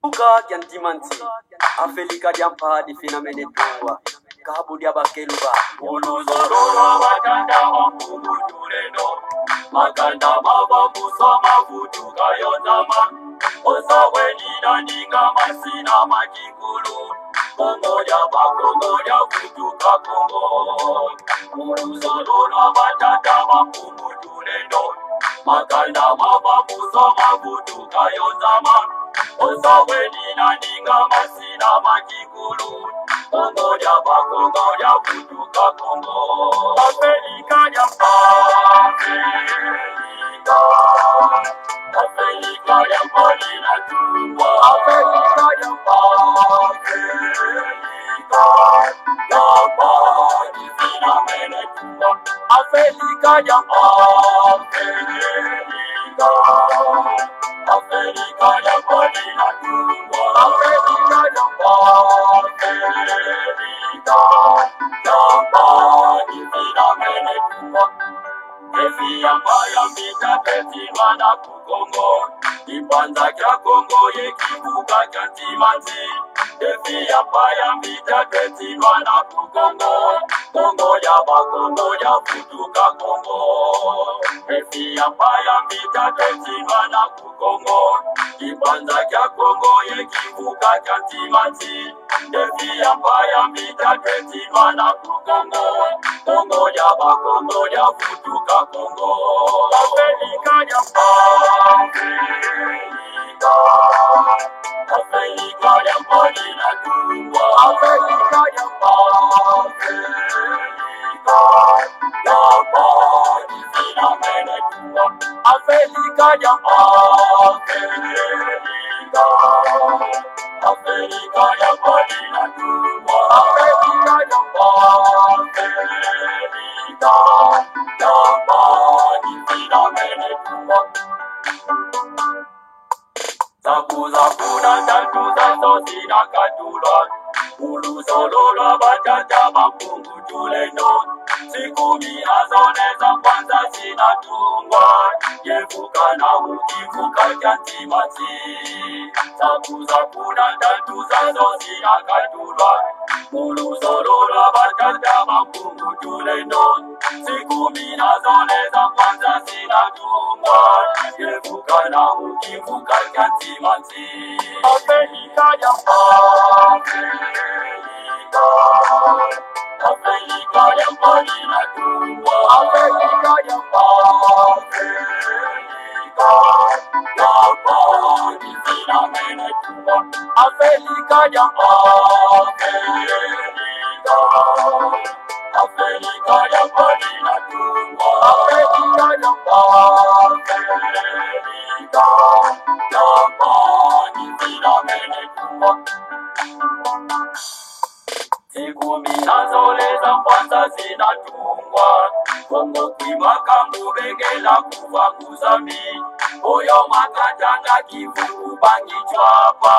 Buka Dimanti, Afelika Diampa di Finamene Tungwa, Kabu Diabakeluba, Uluzorora Makanda Mafumu Tureno, Makanda Maba Musama Futuka Yotama, Osaweni Naninga Masina Makikulu, Kongo ya Futuka Kongo. Uluzorora Makanda Mafumu Tureno, Makanda Maba Musama Futuka Yotama, Osaweni Naninga Masina Makikulu, Kongo ya Futuka Kongo. Afrika ya Afrika, Afrika ya Polina Tumba. Afrika ya Afrika, ya Padi Finamene Tumba. Afrika ya Afrika, Afrika ya Polina Tumba. Afrika ya Afrika, ya Padi Finamene Tumba. Efi ambaya mita peti mana kukongo, Ipanza kya Kongo ye kibuka kya Timanti. Efi ambaya mita peti mana kukongo, Kongo ya Futuka Kongo. Efi ambaya mita peti mana kukongo, Ipanza kya Kongo ye kibuka kya Timanti. Efi ambaya mita peti mana kukongo, Kongo ya Futuka Kongo. Afrika ya Afrika, Afrika ya Polina Tumba. Afrika ya Afrika, ya Padi Finamene Tumba. Afrika ya Afrika, Afrika ya Polina Tumba. Afrika ya Afrika, ya Padi Finamene Tumba. Zakuna tatu zazo zina katulwa, Uluzololwa batata mapungu tuleno. Sikumi azone za kwanza zinatungwa, Yevuka na ukivuka kya Timanti. Zakuna tatu zazo zina katulwa, Uluzololwa batata mapungu tuleno. Sikumi azone za kwanza zinatungwa, Yevuka na ukivuka kya Timanti. Afrika ya Afrika, Afrika ya Polina Tumba. Afrika ya Afrika, ya Padi Finamene Tumba. Afrika ya Afrika, Afrika ya Polina Tumba. Afrika ya Afrika, ya Padi Finamene Tumba. Sikumi azole za kwanza zinatungwa, Kongo kwimakambu bengela kuva kuzambi. Oyo makatanga kivuku bangi chwapa,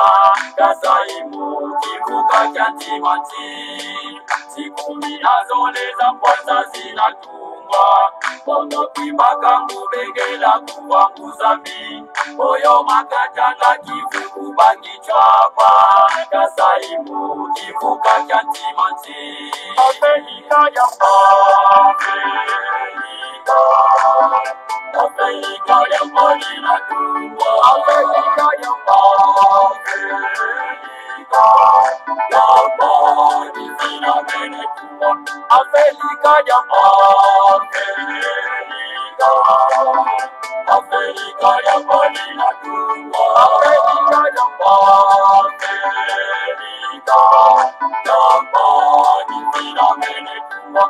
Kasaimu kivuka kya Timanti. Sikumi azole za kwanza zinatungwa, Kongo kwimakambu bengela kuva kuzambi. Oyo makatanga kivuku bangi chwapa, Kasaimu kivuka kya Timanti. Afrika ya Afrika, Afrika ya Polina Tumba. Afrika ya Afrika, ya Padi Finamene Tumba. Afrika ya Afrika, Afrika ya Polina Tumba. Afrika ya Afrika, ya Padi Finamene Tumba.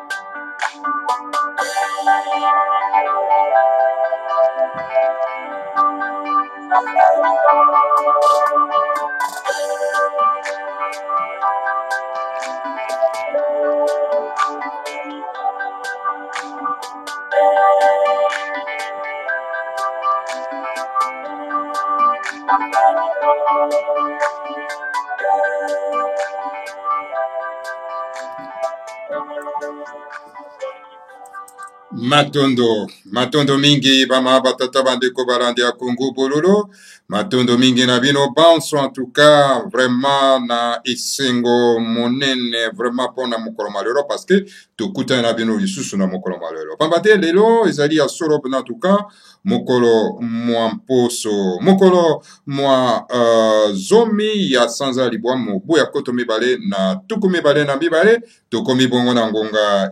Matondo mingi bama batata bandeko balandi ya Congo bololo. Matondo mingi na bino banso en tout cas vraiment na isengo monene vraiment pona mokolo malero parce que tokuta na bino lisusu na mokolo malero. Pambate lelo ezali ya solo en tout cas mokolo mwa mposo mokolo mwa zomi ya sanza libwa mobu ya koto mibale na tuku mibale na mibale tokomi bongo na ngonga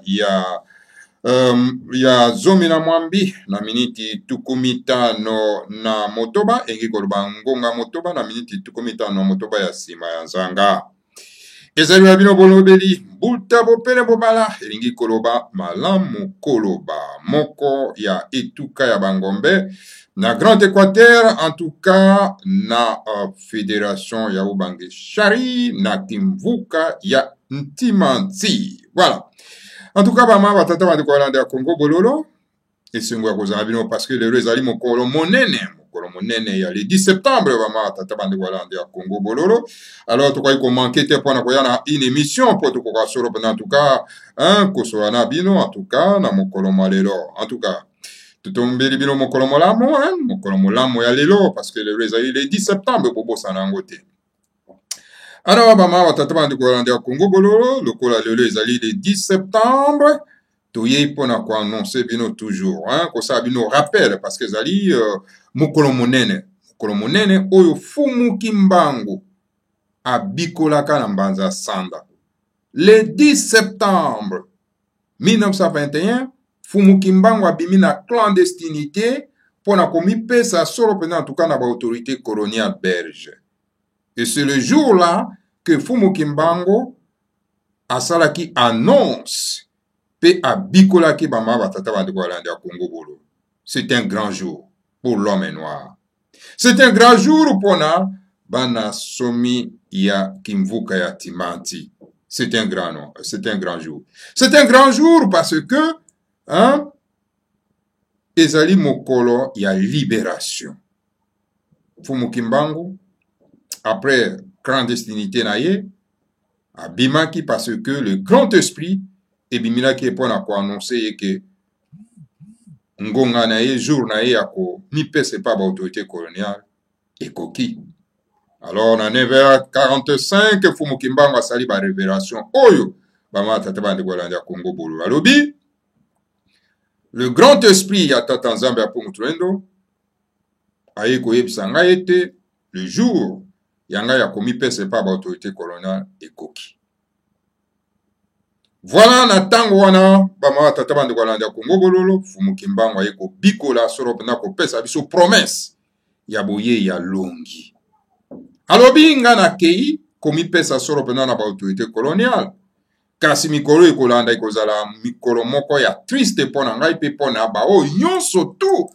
ya zomi na mwambi na miniti tukumi tano na motoba engi koloba ngonga motoba na miniti tukumi tano na motoba ya sima ya nzanga ezali ya bino bolobeli buta bopele bobala elingi koloba malamu koloba moko ya etuka ya bangombe na Grand Équateur en tout cas na fédération ya Ubangi Shari na Kimvuka ya Ntimanti voilà. En tout cas, bama batata bandeko balanda ya Congo bololo esengo ya kozala bino parce que lelo ezali mokolo monene ya le 10 septembre bama batata bandeko balanda ya Congo bololo. Alors tokoki komanke te mpona koya na une émission mpo tokoka solo mpena en tout cas kosola na bino en tout cas na mokolo malelo en tout cas totombeli bino mokolo molamo ya lelo parce que lelo ezali le 10 septembre kobosana yango te. Alors, bama batata bandeko balanda ya Congo bololo lokola lelo ezali le 10 septembre toyei mpona koannonce bino toujours kosala bino rappel parce que ezali mokolo monene oyo Fumuki Mbangu abikolaka na mbanza sanda le 10 septembre 1921 Fumuki Mbangu abimi na clandestinité mpona komipesa solo mpena en tout cas na baautorité coloniale belge. Et c'est le jour-là que Fumuki Mbangu asalaki annonce pe abikolaki bama batata bandeko balanda ya Congo bolo. C'est un grand jour pour l'homme noir. C'est un grand jour pona bana somi ya Kimvuka ya Timanti. C'est un grand jour. C'est un grand jour parce que ezali mokolo ya libération. Fumuki Mbangu après clandestinité na ye abimaki parce que le grand esprit ebimilaki mpona koannonce ye ke ngonga na ye jour na ye ya komipesa pa baautorité coloniale ekoki. Alors na 9h45 Fumuki Mbangu asali barévélation oyo bama tata bandeko balanda ya Congo bolo alobi le grand esprit ya tata nzambe ya Pungutulendo aye koyebisa ngai ete le jour yanga ya komipesa pa baautorité coloniale ekoki. Voilà na tango wana bama tata bandeko balanda ya Congo bololo Fumuki Mbangu aye kobikola solo mpena kopesa biso promesse ya boye ya longi. Alobi nga na kei komipesa solo mpena na baautorité coloniale kasi mikolo ekolanda ekozala mikolo moko ya triste mpona ngai mpe mpona baoyo nyonso tu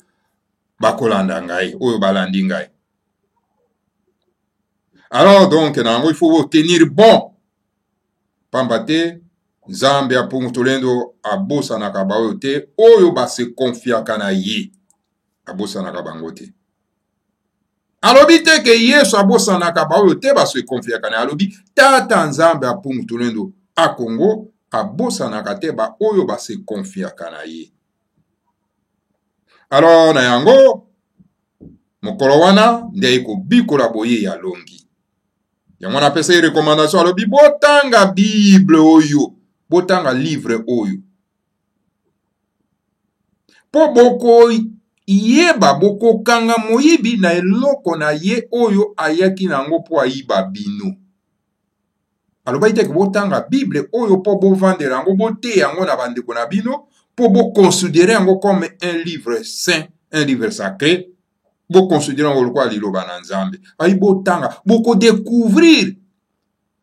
bakolanda ngai oyo balandi ngai. Alors donc nango il faut tenir bon pamba te Nzambe ya Pungutulendo abosanaka baoyo te oyo base konfiaka na ye abosanaka bango te. Alobi te ke Yesu abosanaka baoyo te base konfiaka na ye alobi tata Nzambe ya Pungutulendo a Congo abosanaka te ba oyo base konfiaka na ye. Alors na yango mokolo wana nde ekobikola boye ya longi. Yango napesa recommandation alobi botanga Bible oyo botanga livre oyo po boko yeba boko kanga moyibi na eloko na ye oyo ayaki nango po ayiba bino. Aloba ite ke botanga Bible oyo po bovandela yango bote yango na bandeko na bino po boconsidérer yango comme un livre saint, un livre sacré. Boconsidérer yango lokola liloba na Nzambe. Ayi botanga boko découvrir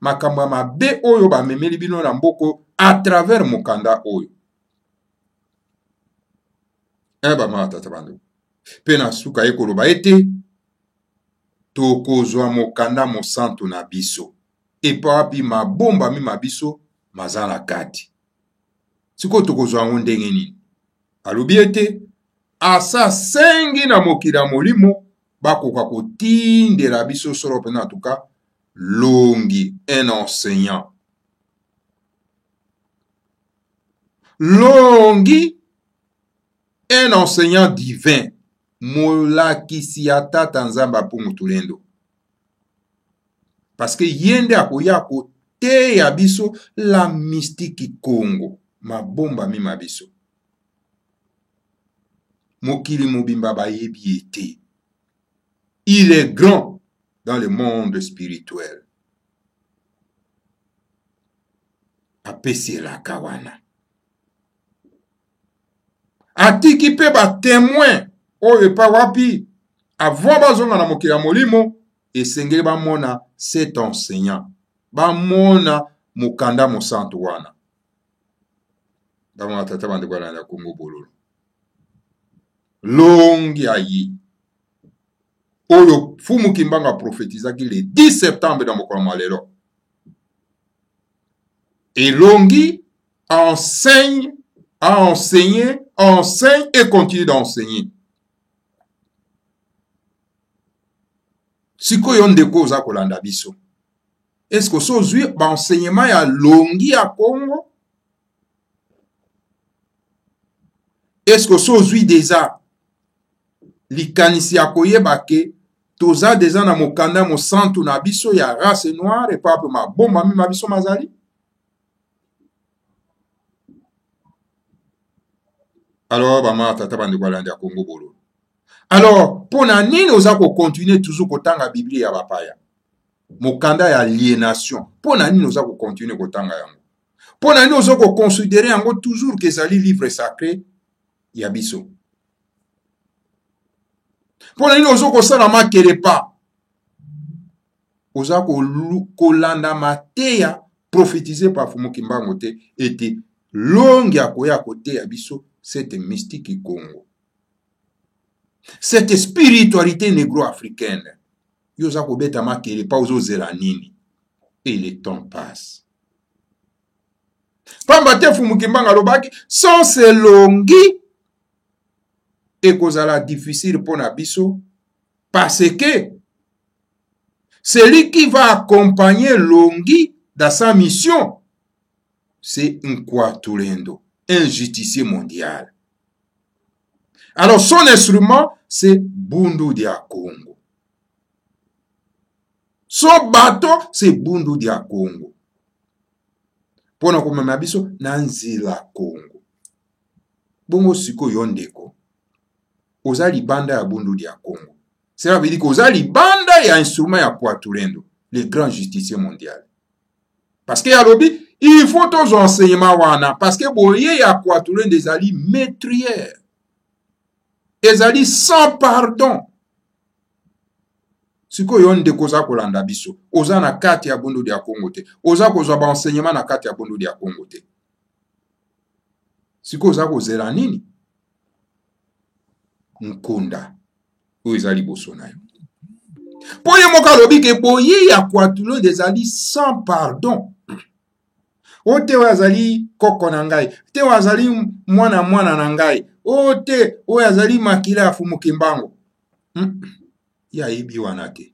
makambo mabe oyo bamemeli bino na mboko à travers mokanda oyo. Bama tata bandeko pe na suka ye koloba ete tokozwa mokanda mosantu na biso epapi mabomba mi mabiso maza na kati siko tokozwa ngo ndenge nini alobi ete asa sengi na mokila molimo bakoka kotindela biso solo pena en tout cas longi un enseignant longi un enseignant divin molakisi ata tanzamba pour mutulendo. Parce que yende akoya kote ya biso la mystique Congo. Mabomba mi mabiso. Mokili mobimba bayebi ete. Il est grand dans le monde spirituel. Apesi la kawana. Atiki pe ba témoin oyo pa wapi avant bazonga na mokili ya molimo esengeli bamona cet enseignant bamona mokanda mosantu wana bamona tata bandeko balanda Kongo bololo longi ayi oyo fumu kimbanga prophétisaki le 10 septembre na mokolo malelo elongi enseigne a enseigné, enseigne et continue d'enseigner. Sikoyo ndeko oza kolanda biso. Est-ce que so zwi ba enseignement ya longi ya Congo? Est-ce que so zwi déjà likanisi ya koyeba ke toza déjà na mokanda mosantu na biso ya race noire et pas ma bomba mi mabiso mazali? Alors, bama tata bandeko balanda Congo bolo. Alors, pona nini oza ko continuer toujours kotanga Biblia ya bapaya? Mokanda ya aliénation. Pona nini oza ko continuer kotanga yango? Pona nini oza ko considérer yango toujours que ezali livre sacré ya biso? Pona nini oza ko sala makelepa? Oza ko kolanda mateya prophétisé par Fumu Kimbango te était longue ya koya kote ya biso. Cette mystique Congo. Cette spiritualité négro-africaine. Yoza kobeta makele pa ozo zela nini. Et le temps passe. Pambate Fumu Kimbanga lobaki sans se longi et kozala difficile pour nabiso parce que celui qui va accompagner Longi dans sa mission c'est Nkwatulendo, un justicier mondial. Alors son instrument, c'est Bundu dia Congo. Son bateau, c'est Bundu dia Congo. Pour nous comme mabiso, Nanzila Congo. Bongo siko yondeko. Ozali banda ya Bundu dia Congo. Cela veut dire qu'ozali banda ya instrument ya Kwatulendo, le grand justicier mondial. Parce que yalobi, il faut tous enseignements wana parce que boye ya Kwatulendo des ali meurtrières. Ezali sans pardon. Siko yonde koza kolanda biso. Oza na kati ya Bundu dia Congo te. Oza kozwa ba enseignement na kati ya Bundu dia Congo te. Siko oza kozela nini? Nkunda. Oyo ezali boso na yo. Poye moka lobi ke boye ya Kwatulendo des ali sans pardon. O te wazali koko na ngai, te wazali mwana na ngai, o te wazali makila ya Fumu Kimbango. Ya ibi wana te.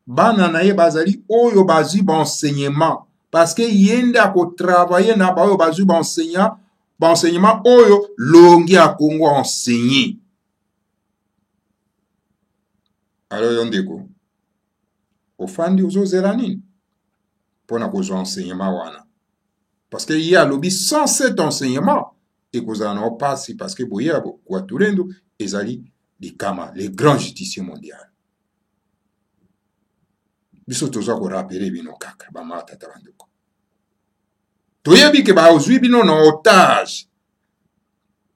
Bana na ye bazali oyo bazwi ba enseignement parce que yenda ko travailler na ba oyo bazwi ba enseignement oyo Longi ya Congo enseigné. Alors yondeko ofandi ozozela nini? Pour nous enseignement wana. Parce que il y a lobby sans cet enseignement et que ça n'en passe parce que boya Kwatulendo ezali di kama les grands justiciers mondiaux. Biso toza ko rappeler bino kaka ba mata tabandeko. Toyebi ke ba ozwi bino na otage.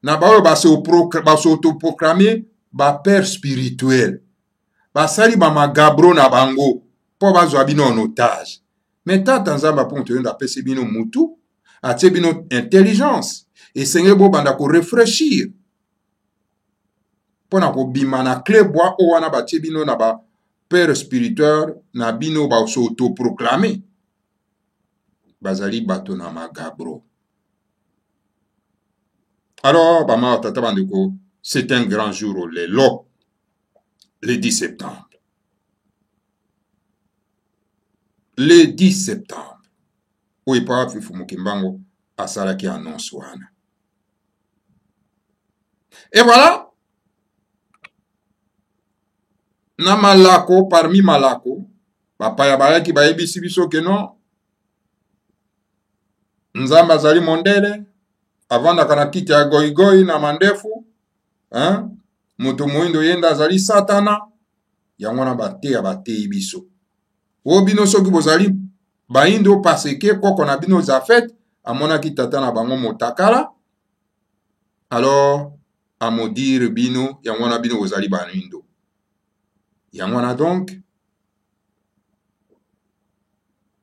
Na ba ba se autoproclamer ba père spirituel. Ba sali ba magabro na bango po ba zwa bino en otage. Mais tant Nzamba pour te donner pesi bino mutu, atie bino intelligence, et Seigneur bo banda ko réfléchir. Pona ko bima na clé bois o wana ba tie bino na ba père spirituel na bino ba so autoproclamer. Bazali bato na magabro. Alors, ba ma tata bandeko, c'est un grand jour le 10 septembre. Le 10 septembre, où il parle Fumu Kimbango à Salaki annonce wana. Et voilà, na malako, parmi malako, bapaya bayaki bayebisi biso ke non, Nzambe azali mondele, avandaka na kiti ya goigoi na mandefu, hein? Mutu muindo yenda azali satana, yango na bateya bateyi biso. O bino soki bozali baindo parce que koko na bino zafet, amonaki tata na bango motakala, alors amodire bino, yango na bino bozali baindo. Yango na donc,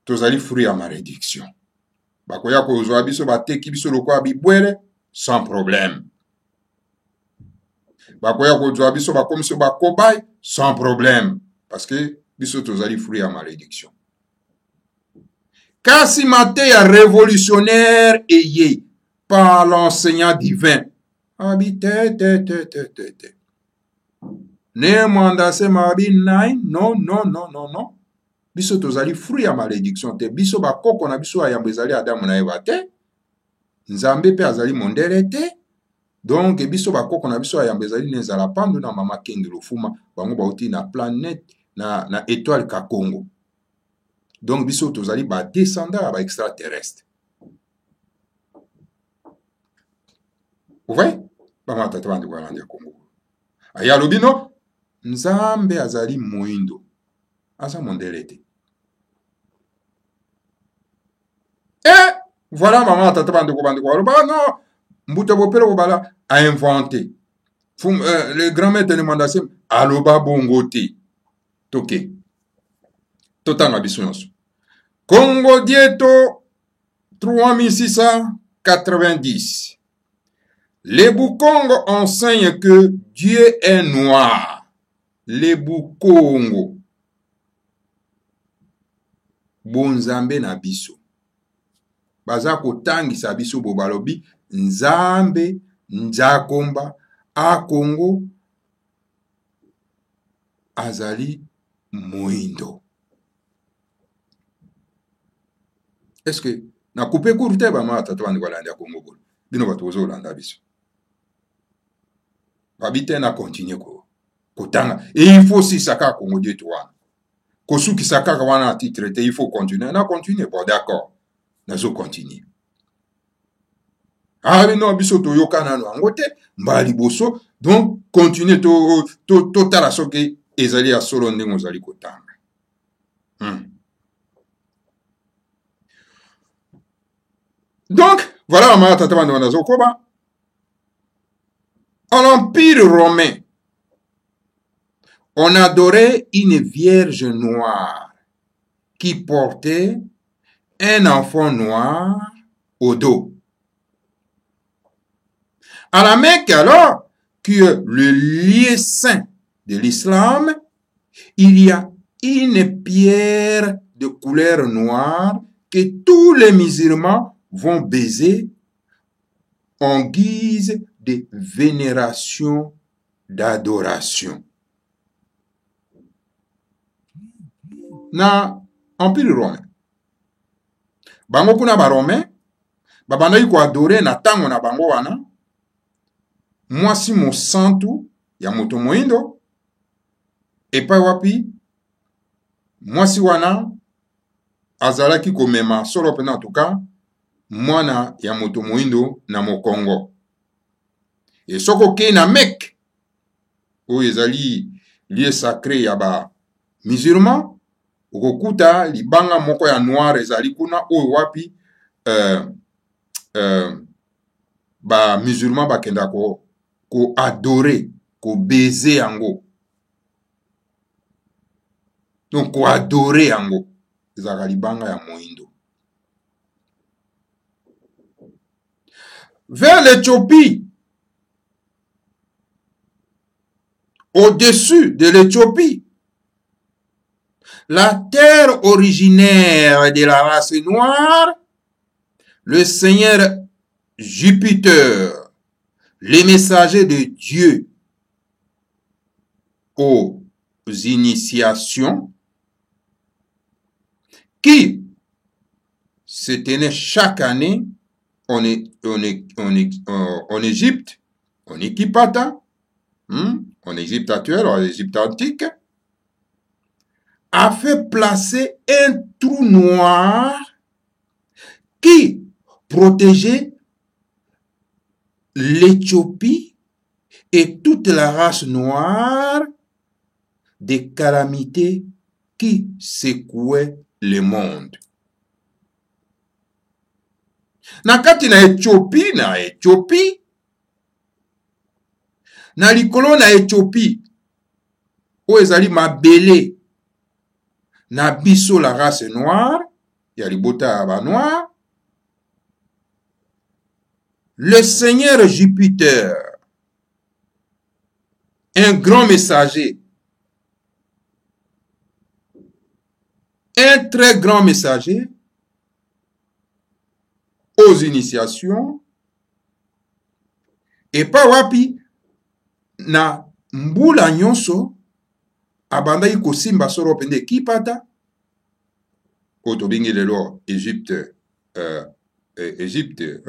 tozali fruit ya malédiction. Bakoya kozwa biso bateki biso lokwa bibwele sans problème. Bakoya kozwa biso bakomiso bakobaye sans problème parce que biso tozali fruit ya malédiction. Kasi mate ya révolutionnaire eye par l'enseignant divin. Habite te. Ne mandase mabi nai non. Biso tozali fruit ya malédiction te. Biso bakoko na biso ayambo ezali Adamu na Eva te. Nzambe pe azali mondele te. Donc biso bakoko na biso ayambo ezali nezala pandu na mama Kengi Lufuma. Bango bauti na planète na étoile ka Congo. Donc biso tozali ba descendant ba extraterrestre. Vous voyez? Bama tata bandi kwa landi ya Congo. Aya lobino Nzambe azali moindo. Asa mondele te. Et voilà maman tata bandi kwa non, mbuta bopelo bobala a inventé. Le grand-mère de l'emandation aloba bongo te. Toke. Totanga bisonso. Congo Dieto 3690. Les Boukongo enseignent que Dieu est noir. Les Boukongo. Bonzambe na biso. Baza kotangisa biso bobalobi Nzambe Nzakomba a Congo azali moindo. Est-ce que na coupé courte ba ma tata bandi kolanda Congo bolo bino batozo landa biso babite na continuer ko kotanga et il faut si saka Congo Dieu toi kosuki saka wana titre te il faut continuer na continuer bon d'accord nazo continuer ah mais non biso to yokana no angote mbali boso donc continuer to tala soki ezali ya solo ndenge ozali kotanga Donc, voilà, en l'Empire romain, on adorait une vierge noire qui portait un enfant noir au dos. À la Mecque, alors, qui est le lieu saint de l'islam, il y a une pierre de couleur noire que tous les musulmans vont baiser en guise de vénération, d'adoration. Na Empire romain. Bango kuna ba romain, babandaki ko adorer na tango na bango wana. Mwasi mosantu ya moto moindo. Epai wapi? Mwasi wana azalaki komema solo pena tuka. Mwana ya moto moindo na mokongo. Et soko ke na Mecque, où ezali lieu sacré ya ba musulman, okokuta libanga moko ya noir ezali kuna oyo wapi ba musulman bakenda ko adorer, ko baiser yango. Donc ko adorer yango ezaka libanga ya moindo. Vers l'Éthiopie, au-dessus de l'Éthiopie, la terre originaire de la race noire, le Seigneur Jupiter, les messagers de Dieu aux initiations, qui se tenaient chaque année en Égypte, en Égypte, en Égypte actuelle, en Égypte antique, a fait placer un trou noir qui protégeait l'Éthiopie et toute la race noire des calamités qui secouaient le monde. Nakati na Éthiopie, na likolo na Éthiopie, oyo ezali mabele na biso la race noire, ya libota ya ba noir, le Seigneur Jupiter, un grand messager, un très grand messager aux initiations, et pa wapi na mbula nyonso abandaki kosimba solo pende ekipata oyo tobingi lelo Égypte, Égypte,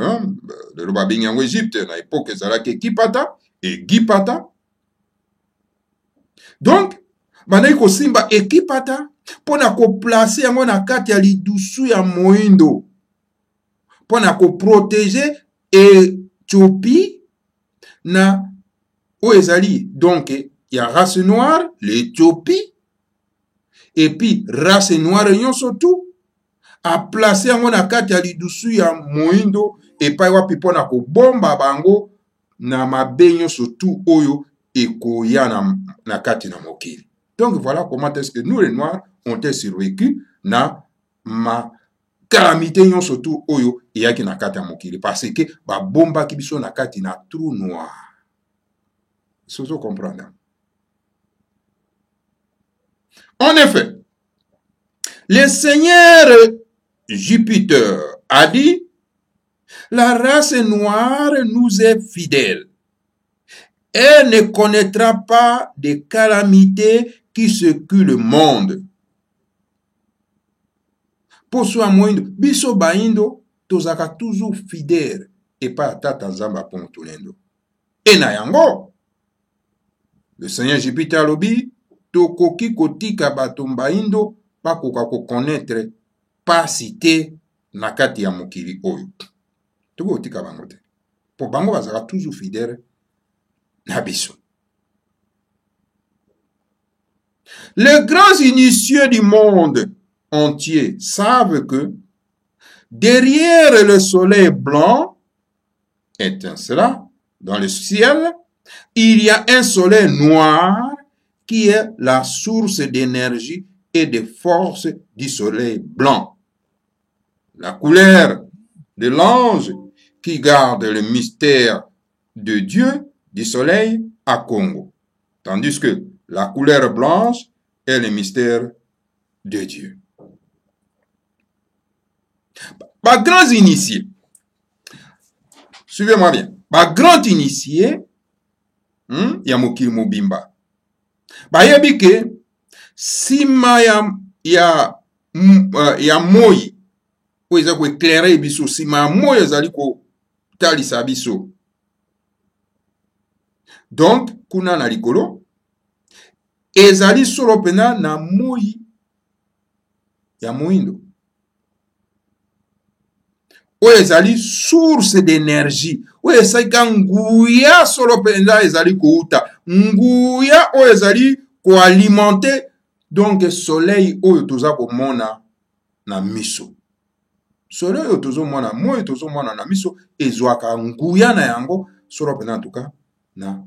lelo babingi yango Égypte, na epoke ezalaki ekipata egipata. Donc bandaki kosimba ekipata mpona koplace yango na kati ya lidusu ya moindo mpona koprotege Éthiopie na oyo ezali donc ya race noire, l'Éthiopie, et puis race noire nyonso tout a placé yango na kati ya lidusu ya moindo epai wapi mpona kobomba bango na mabe nyonso tout oyo ekoya na kati na mokili. Donc voilà comment est-ce que nous les noirs ont survécu na ma calamité nyonso tout oyo eyaki na kati ya mokili parce que babombaki biso na kati na trou noir. Sozo comprendre. En effet, le Seigneur Jupiter a dit, la race noire nous est fidèle. Elle ne connaîtra pas de calamités qui secouent le monde. Pour soi moindo, biso baindo, tozaka toujours fidèle et pas tata nzamba pon tolendo. Et na yango, le Seigneur Jupiter lobi, tokoki kotika bato mbaindo bakoka kokonaître pasi te na kati ya mokili oyo. Toko kotika bango te. Po bango bazaka toujours fidèle na biso. Les grands initiés du monde entier savent que derrière le soleil blanc étincelant dans le ciel, il y a un soleil noir qui est la source d'énergie et de force du soleil blanc. La couleur de l'ange qui garde le mystère de Dieu du soleil à Congo. Tandis que la couleur blanche est le mystère de Dieu. Par grands initiés, suivez-moi bien, par grand initié, ya mokili mobimba, bayebi ke sima ya moi oyo eza koeklere biso, sima ya moi ezali kotalisa biso. Donc kuna na likolo ezali solo pena na moi ya moindo oyo ezali source d'énergie oyo esalika nguya solo pena ezali kouta nguya oyo ezali koalimenter donc soleil oyo toza komona na miso. Soleil oyo tozomona moi tozomona na miso ezwaka nguya na yango solo pena en tout cas na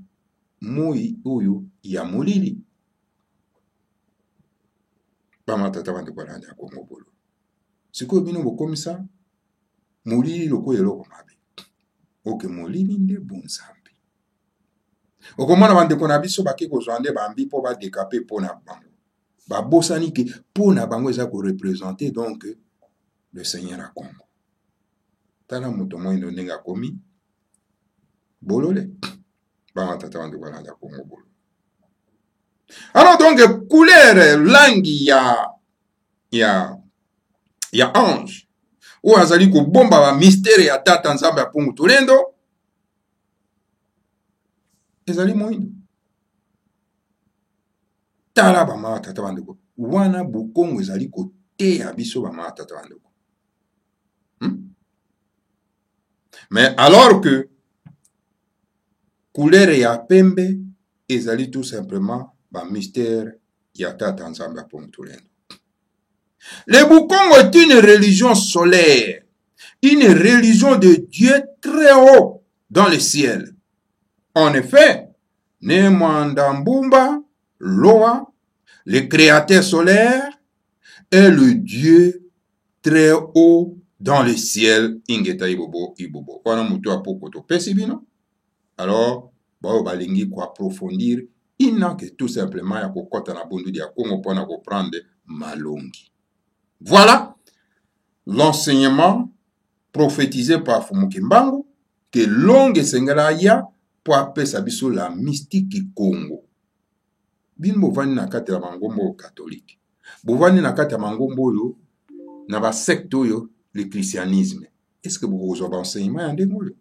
moi oyo ya molili. Bamatata bandeko balandi ya Kongo bolo. Sikoyo bino bokomisa molili lokoyo eloko mabe. Oke molili nde bonzambe. Okomona bandeko na biso bake kozwa nde bambi po badekape po na bango. Babosani ke po na bango eza ko représenter donc le Seigneur à Congo. Tala moto moindo ndenge akomi bolole. Bamatata bandeko balandi ya Kongo bolo. Alors donc couleur langi ya ange ou azali ko bomba ba mystère ya tata nzambe ya pongo tolendo ezali moindo. Tala bama tata bandeko. Wana bukongo ezali koteya biso bama tata bandeko. Mais alors que couleur ya pembe ezali tout simplement ba mystère ya tata nzambe apomtulendo. Le Bukongo est une religion solaire, une religion de Dieu très haut dans le ciel. En effet, Nemwandambumba, Loa, le créateur solaire, est le Dieu très haut dans le ciel. Ingeta ibobo ibobo. Wana mutu apoko to pesibino. Alors, bao balingi ko approfondir, il n'a que tout simplement ya kokota na bondu dia Kongo pona ko prendre malongi. Voilà l'enseignement prophétisé par Fumukimbangu que longue sengala ya pour appeler sa biso la mystique Congo. Bin bovani na kati la mangombo catholique. Bovani na kati la mangombo yo na ba secte yo le christianisme. Est-ce que vous avez enseignement en démol?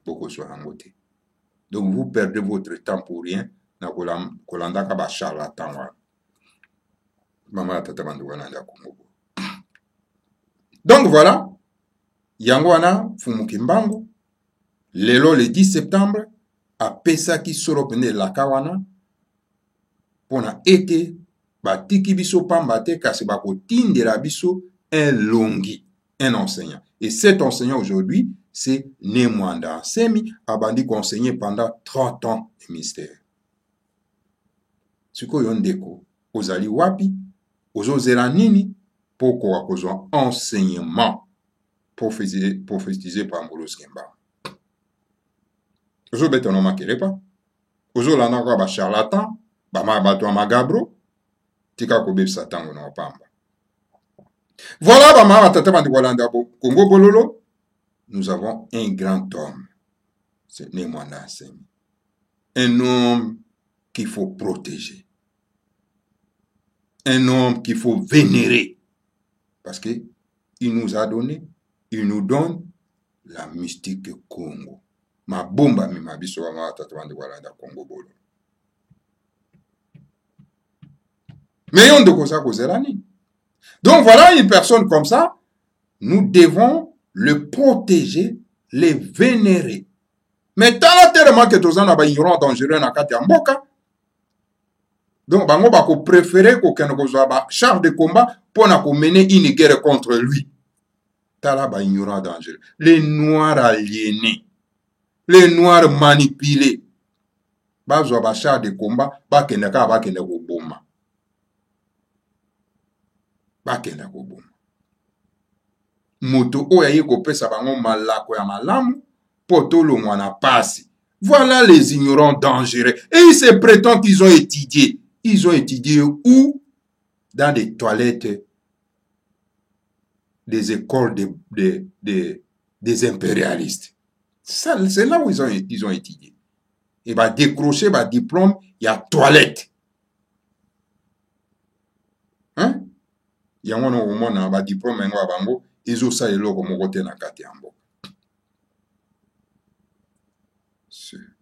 Beaucoup soit en côté. Donc vous perdez votre temps pour rien na kolanda ka ba charlatan wa. Mama tata bandu wana nda Congo. Donc voilà, Yangwana Fumukimbangu, lelo le 10 septembre, a pesaki soropene la kawana, pona ete, batiki biso pambate, kasi bako tindera biso un longi, un enseignant. Et cet enseignant aujourd'hui, c'est Nemwanda Nsemi, abandi enseigné pendant 30 ans de mystère. Suko yondeko, ozali wapi, ozo zeranini, pourquoi à cause d'un enseignement prophétisé par Mboulos Kemba. Ozo betono makele pas. Ozo lana kwa ba charlatan, ba mabato magabro, tika ko beb satan na pamba. Voilà ba ma tata bandi Walanda Congo Bololo, nous avons un grand homme. C'est Nemwanda Nsemi. Un homme qu'il faut protéger. Un homme qu'il faut vénérer. Parce qu'il nous a donné, il nous donne la mystique Congo. Ma bomba mi mabiso wa ma tatwande Walanda Congo Bolo. Mais on de cosa kozerani. Donc voilà une personne comme ça, nous devons le protéger, le vénérer. Mais tant tellement que tous en a ignorant dangereux na kati mboka. Donc bango bako préférer qu'aucun kozwa ba char de combat pour mener une guerre contre lui. Talaba ignorant dangereux. Les noirs aliénés. Les noirs manipulés. Bazwa ba char de combat, bakende ka bakende ko boma. Bakende ko boma. Moto oya ye ko pesa bango malako ya malamu, poto lo mwana pasi. Voilà les ignorants dangereux. Et ils se prétendent qu'ils ont étudié. Ils ont étudié où? Dans des toilettes des écoles des impérialistes. C'est là où ils ont étudié. Et bah décrocher bah diplôme, il y a toilette. Hein? Il y a un bah diplôme en bango, ils ont ça et l'eau comme côté na katiambo.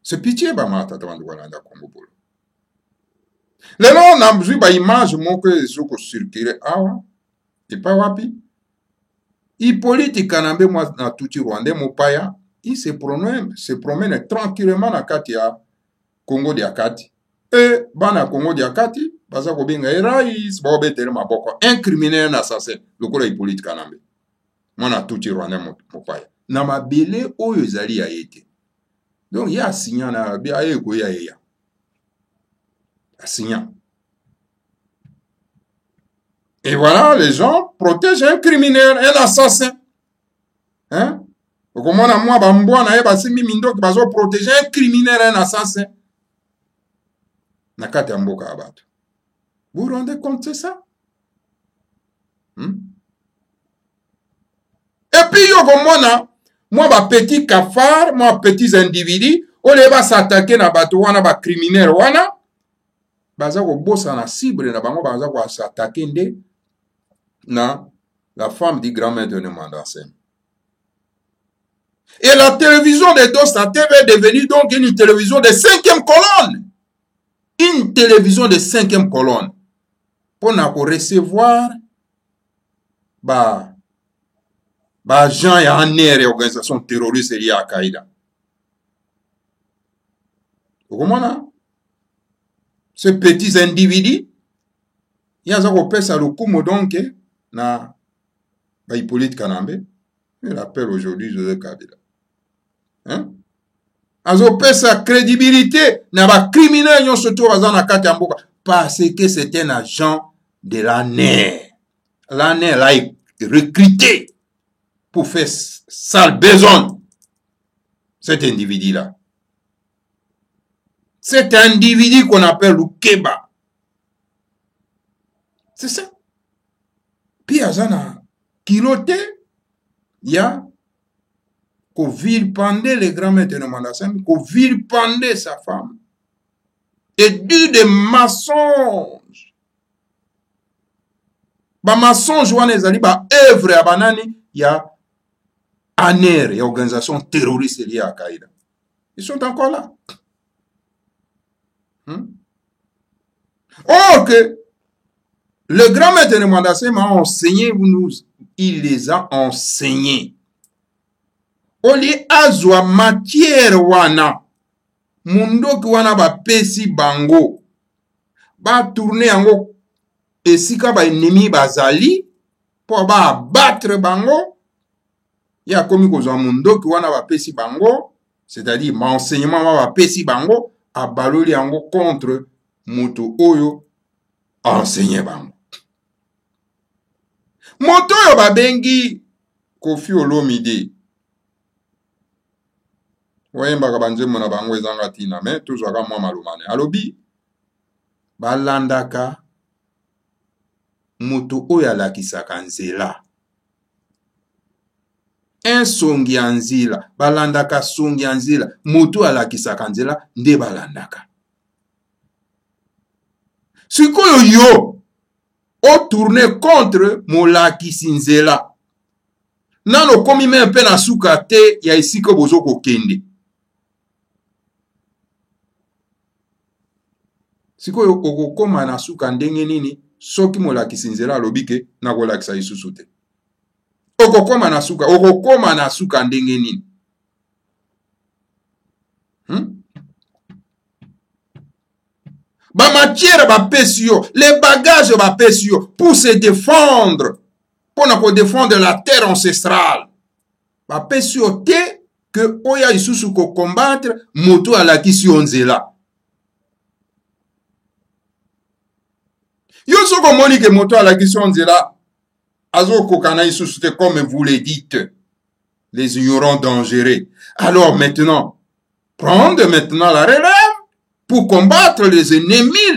C'est pitié bah ma tata de Walanda Congo Bolo. Les gens ont besoin bah image mon que zoko circuler awa et pas wapi. Hippolyte Kanambe moi na tuti Rwandais mopaya, il se promène tranquillement na kati ya Congo de Akati. Et bana Congo de Akati, baza ko benga erais ba obetere maboko, un criminel, un assassin, lokola Hippolyte Kanambe. Moi na tuti Rwandais mopaya. Na mabele oyo ezali ya ete. Donc il y a un signal na bia eko ya ya. Signant. Et voilà, les gens protègent un criminel, un assassin. Hein? Comment on a moi, bamboa, na eba simi mindo, qui va protéger un criminel, un assassin. Nakate amboka abato. Vous vous rendez compte de ça? Et puis, yo, moi, ba petit cafard, moi, petits individus, on les va s'attaquer na bato wana, ba criminel wana, baza ko bossa na cible na bango baza ko s'attaquer nde na la femme du grand-mère de Nemwanda Nsemi. Et la télévision de Dosta TV est devenue donc une télévision de 5e colonne. Une télévision de 5e colonne. Pour recevoir gens et en organisation terroriste liée à Al-Qaïda. Vous comprenez? Ces petits individus, il y a un peu ça le coup donc na Hippolyte Kanambe, il appelle aujourd'hui Joseph Kabila. Hein? Azo pe sa crédibilité na ba criminel yon surtout bazan na kati mboka parce que c'est un agent de l'ANER. L'ANER l'a recruté pour faire sale besoin. Cet individu-là. Cet individu qu'on appelle le Keba. C'est ça. Puis azana kiloté, il y a qu'on vilipender les grands maîtres de Mandassem, qu'on vilipender sa femme. Et dit des mensonges. Ba mensonge wana ezali ba œuvre ya banani ya ANER, il y a organisation terroriste liée à Al-Qaïda. Ils sont encore là. Or que le grand maître de Mandassem a enseigné, il les a enseignés. Oli azwa matière wana mundoki wana ba pesi bango ba tourner yango esika ba ennemi bazali po ba battre bango ya komi kozwa mundoki wana ba pesi bango, c'est-à-dire m'enseignement ba pesi bango a baloli yango contre moto oyo enseigné bango. Moto oyo ba bengi Koffi Olomide. Voyez mbaka banzemo na bango ezanga tina mais tozwaka mwa malumane alobi balandaka moto oyo alakisaka nzela ensongi ya nzela balandaka songi ya nzela moto alakisaka nzela nde balandaka sikoyo yo o tourner contre molakisi nzela nano komi me mpe na suka te ya esika bozo kokende. Sikoyo okokoma na suka ndenge nini soki molakisi nzela alobike na kolakisa isusu te. Okokoma na suka ndenge nini? Ba matière ba pesi yo, les bagages ba pesi yo pour se défendre, pour na ko défendre la terre ancestrale. Ba pesi yo te que oya isusu ko combattre moto alakisi nzela. Yo soko moni ke moto à la question nzela azo kokana isusu te comme vous le dites, les ignorants dangereux. Alors maintenant, prendre maintenant la relève pour combattre les ennemis,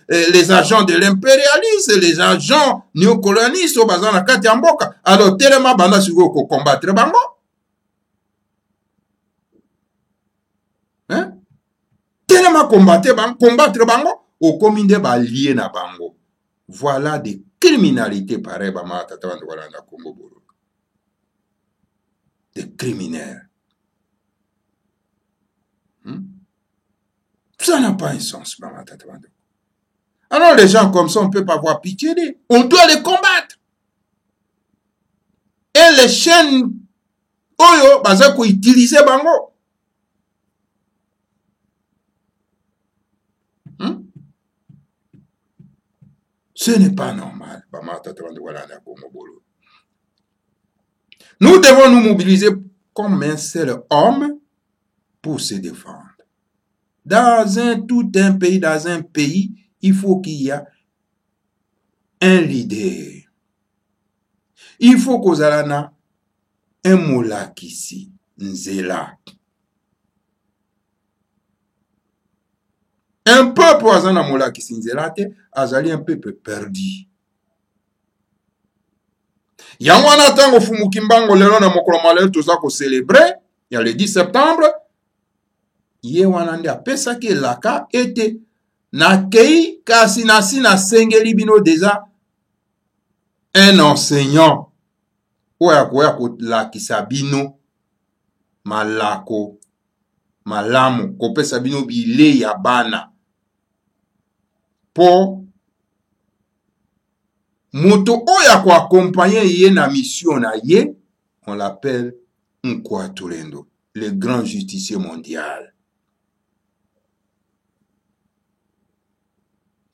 les agents de l'impérialisme, les agents néocolonialistes au bazan la kati mboka. Alors tellement banda siko ko combattre bango. Hein? Tellement combattre bango au kominde ba lié na bango. Voilà des criminalités pareilles bama tata wala na Congo Bolo. Des criminels. Ça n'a pas un sens, bama tata wala. Alors les gens comme ça, on ne peut pas avoir pitié d'eux. On doit les combattre. Et les chaînes oyo bazako utiliser bango. Ce n'est pas normal. Nous devons nous mobiliser comme un seul homme pour se défendre. Dans tout un pays, il faut qu'il y ait un leader. Il faut qu'on ait un molakisi, nzela. Un peuple azana molakisi nzela te azali un peuple perdu. Yangwana tango fumukimbango lelo na mokolo malelo toza ko célébrer ya le 10 septembre. Ye wana ndi apesa ki laka ete na kei kasi nasi na sengeli bino déjà un enseignant oya ko lakisa bino malako malamu kopesa bino bile ya bana po moto oyo akoakompanye ye na mission na ye, on l'appelle Nkwatulendo, le grand justicier mondial.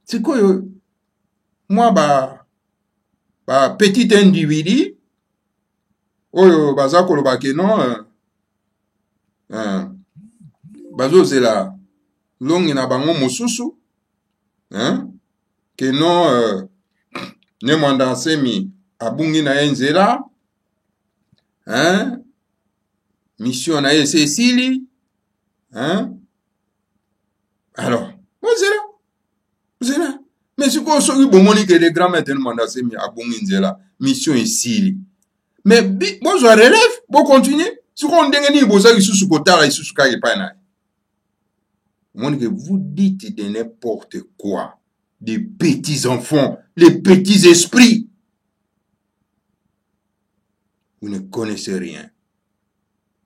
Sikoyo moi ba petit individu oyo baza koloba ke non bazozela longi na bango mosusu ke non ne mwanda nsemi abungi na ye nzela mission na ye ese esili alors ozela mais sikoyo soki bomoni ke le grand maître mwanda nsemi abungi nzela mission esili mais bozwa relève bocontinue sikoyo ndenge nini bozali lisusu kotala lisusu kaka epai na ye omoni ke vous dites de n'importe quoi. Des petits enfants, les petits esprits. Vous ne connaissez rien.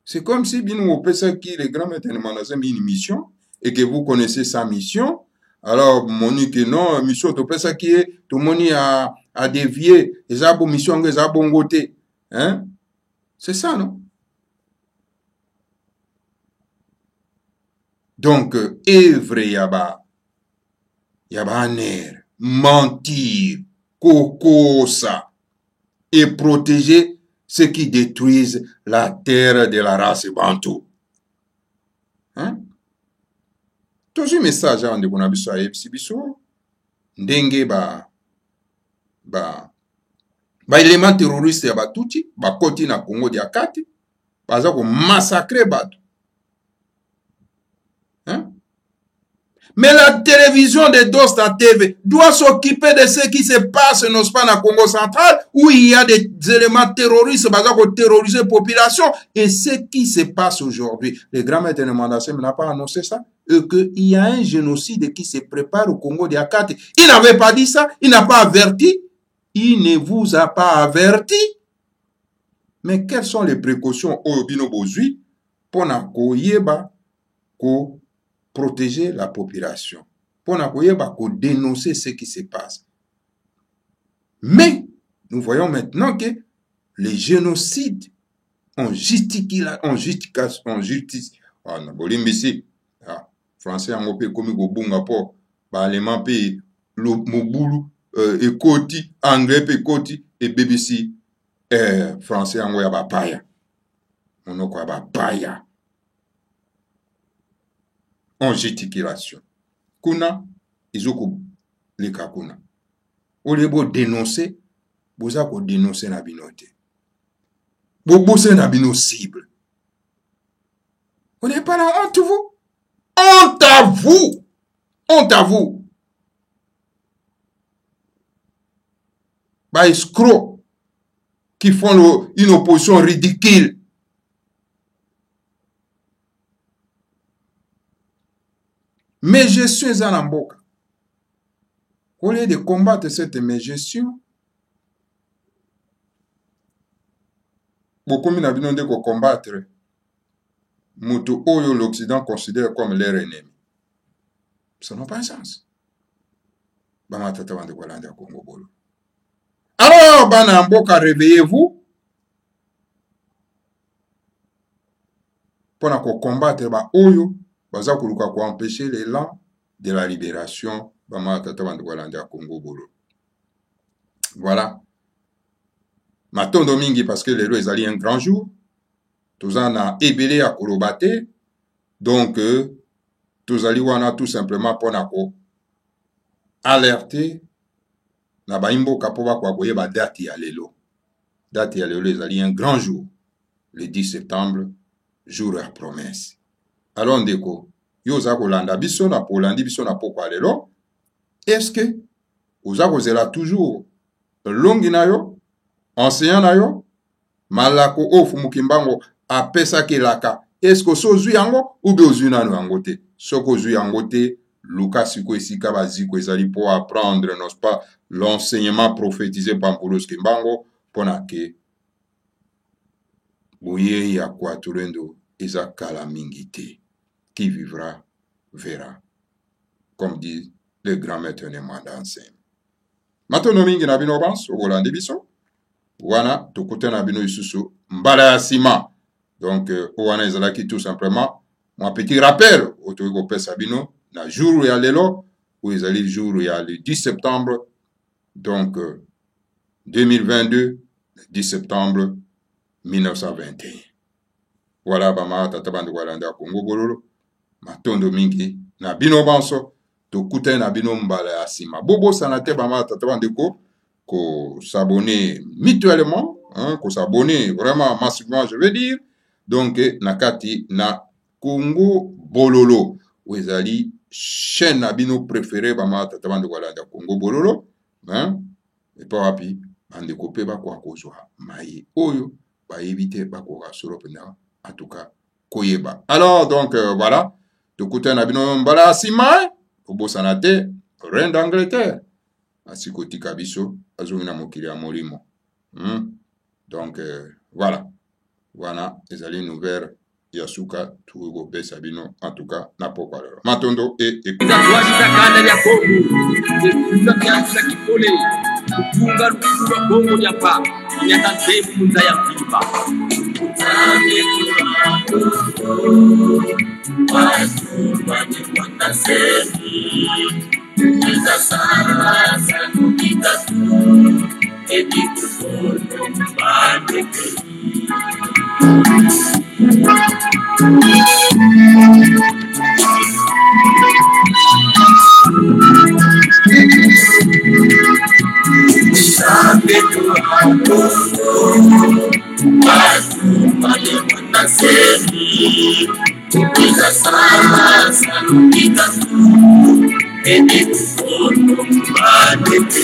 C'est comme si bien vous pensez que les grands maîtres ont une mission et que vous connaissez sa mission. Alors, mon que non, mission, tu penses que tout le monde a dévié, les abos mission, les abos côté. Hein? C'est ça, non? Donc, œuvre yaba. Yabaner, mentir, kokosa et protéger ceux qui détruisent la terre de la race bantou. Hein? Toujours message à ndeko na biso a biso ndenge ba élément terroriste ya batuti ba koti na Congo dia kati baza ko massacrer batu. Hein? Mais la télévision de Dosta TV doit s'occuper de ce qui se passe dans le Congo central, où il y a des éléments terroristes pour terroriser la population. Et ce qui se passe aujourd'hui, le grand maître de Mandasem n'a pas annoncé ça, et qu'il y a un génocide qui se prépare au Congo d'Akati. Il n'avait pas dit ça, il n'a pas averti. Il ne vous a pas averti. Mais quelles sont les précautions au Bino Bozui pour protéger la population, pour dénoncer ce qui se passe. Mais nous voyons maintenant que les génocides en justice, français en opé comme go bunga po, ba allemand pe mobulu ekoti, anglais pe koti et BBC français en ya ba paya. Monoko ya ba paya. En gesticulation. Kuna, izoko leka kuna. Olebo dénoncer, boza ko dénoncer na binote. Bobose na bino cible. On n'est pas là, honte vous. Honte à vous. Honte à vous. Bah, escrocs qui font une opposition ridicule. Mégestion eza na mboka. Au lieu de combattre cette mégestion, beaucoup na bino de combattre moto oyo l'Occident considère comme leur ennemi. Ça n'a pas de sens. Bama tata wande kwa landa Congo bolo. Alors, bana mboka, réveillez-vous pour combattre ba oyo baza kuluka ko empêcher l'élan de la libération bama tata wande kwa landa Congo bolo. Voilà. Matondo mingi parce que lelo ezali un grand jour. Tozana ebele à kolobate. Donc tozali wana tout simplement pour nako alerter na baimbo kapoba kwa koyeba date ya lelo. Date ya lelo ezali un grand jour. Le 10 septembre, jour à promesse. Alors ndeko, yo za kolanda biso na polandi biso na pokwa lelo. Est-ce que oza kozela toujours longi na yo, enseignant na yo, malako ofu mukimbango apesa kelaka. Est-ce que so zui yango ou be ozui nanu yango te? Soko zui yango te, Lucas siko esika baziko ezali pour apprendre, n'est-ce pas, l'enseignement prophétisé par Mpoulos Kimbango, pona ke bouye ya Kwatulendo eza calamité. Qui vivra verra. Comme dit le grand maître Némoine d'enseigne. Matono mingi na bino bans, obolande biso. Wana, tokute na bino isusu, mbala ya sima. Donc, wana ezalaki tout simplement, mon petit rappel, otoiko pesa bino, na jour ya lelo, ou ezali jour ya le 10 septembre, donc, 2022, le 10 septembre 1921. Voilà, bama, tatabande walanda Congo Bololo, matondo mingi, na bino banso, tokute na bino mbala ya sima. Bobo sanate bama, tatabande ko s'abonner mutuellement, hein, ko s'abonner vraiment massivement, je veux dire. Donc, nakati na Congo Bololo, où ezali chaîne na bino préféré bama, tatabande walanda Congo Bololo, hein, et pas rapi, bande kopé ba kwa kozwa, maye oyo, ba éviter ba kwa solo pena, en tout cas, koyeba. Alors, donc, voilà, tokute na bino mbala sima, Bobo sanate, reine d'Angleterre. Asikoti kabiso, azumina mokili ya molimo. Donc, voilà. Voilà, ezali nouvelle yasuka tugo pesa bino, en tout cas, na pokwalero. Matondo e écoute. Kita salah satu kita tuh ediku pandai. Sampai Tuhan aku malah menasihati. Kita salah satu kita tuh ediku pandai.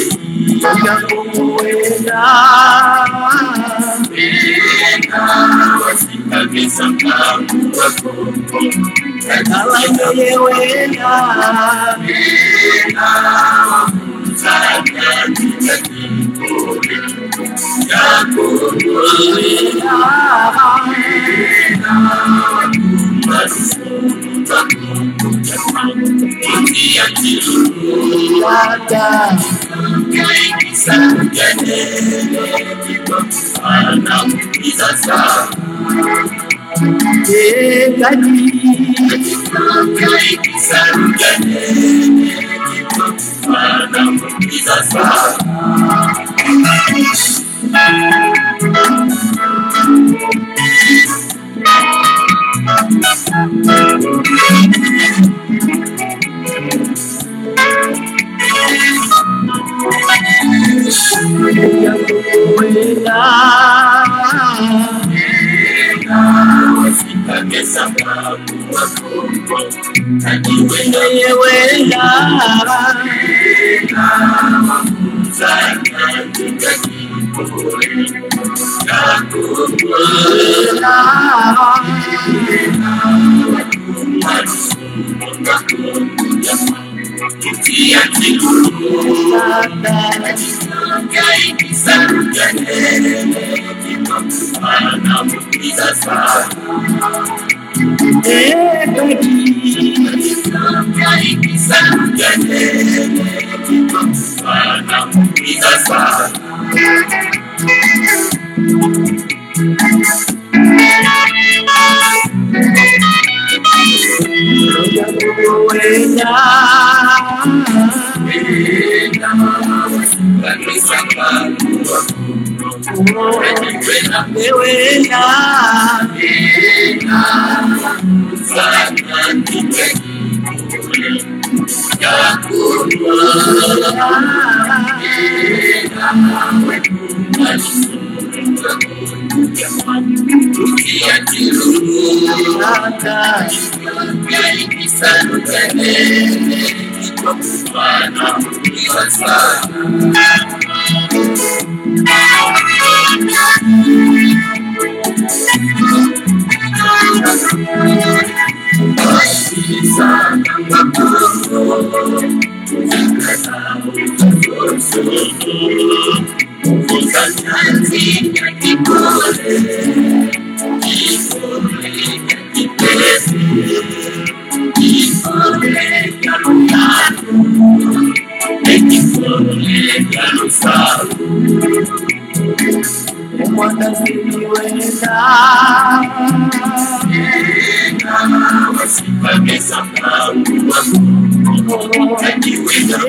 Yang kuwena wasika bisa kamu aku kalau yewena saya tidak aku kuwena Umwana siliwenda wasimameza mlango wako akiwenda katika